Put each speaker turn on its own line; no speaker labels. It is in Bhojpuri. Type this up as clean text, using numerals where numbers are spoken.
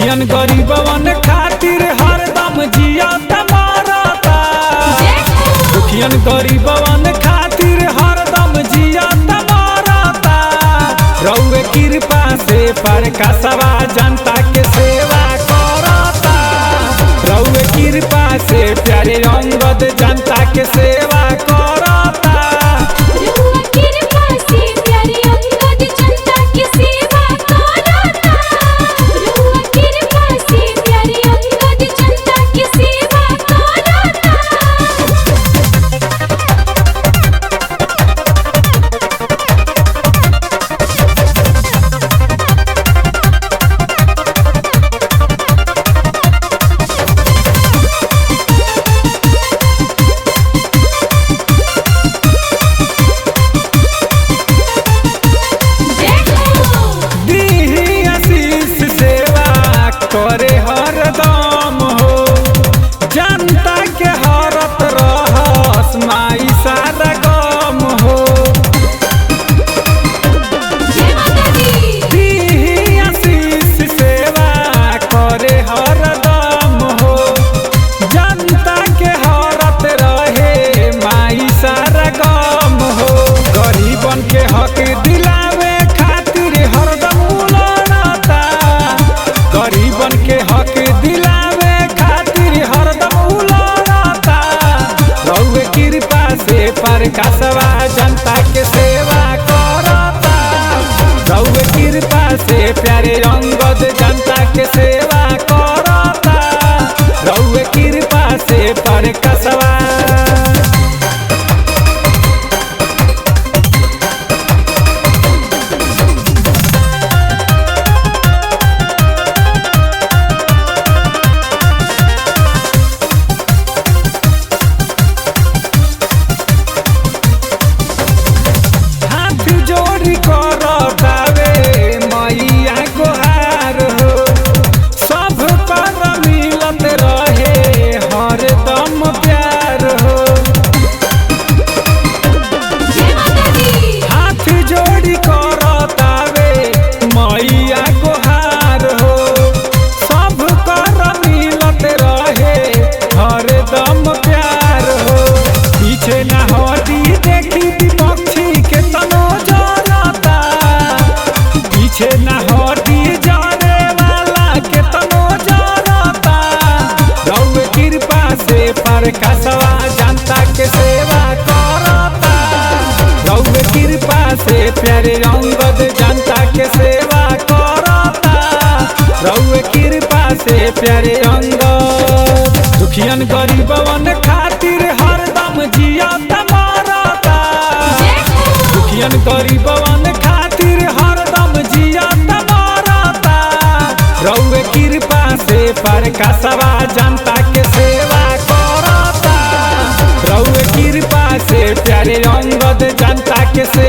दुखियन गरीबवन खातिर हरदम जियत मरता। दुखियन गरीबवन खातिर हरदम जियत मरता। रउए कृपा से प्रकाशवा जनता के सेवा करता। रउए कृपा से प्यारे अंगद जनता के सेवा करता। करे हरदम हो जनता के हरत रहस माई सारा गम हो। आशीष सेवा करे हरदम हो जनता के हरत रहे माई सारा गम हो। गरीबन के हक दिलावे खातिर हरदम लड़ता। गरीबन के हक दिलावे खातिर हरदम लड़ता। रउए कृपा से प्रकाशवा जनता के सेवा करता। रउए कृपा से प्यारे अंगद जनता के सेवा करता। रउए कृपा से प्रकाशवा जोड़ी करतावे मैया गोहार हो। सब पर मिलत रहे हरदम प्यार हो। हाथ जोड़ी करतावे मैया गोहार हो। सब पर मिलत रहे हरदम प्यार हो। पीछे ना हटी देखी विपक्षी के तनो पीछे न हटी जाने वाला के तनो जानता। रउए कृपा से प्रकाशवा जनता के सेवा करता। रउए कृपा से प्यारे अंगद जनता के सेवा करता। रउए कृपा से प्यारे अंगद दुखियन गरीबवन खातिर हरदम जियत मरता। दुखियन गरीबवन खातिर हरदम जियत मरता। रउए कृपा से प्रकाशवा जनता के सेवा करता। रउए कृपा से प्यारे अंगद जनता के सेवा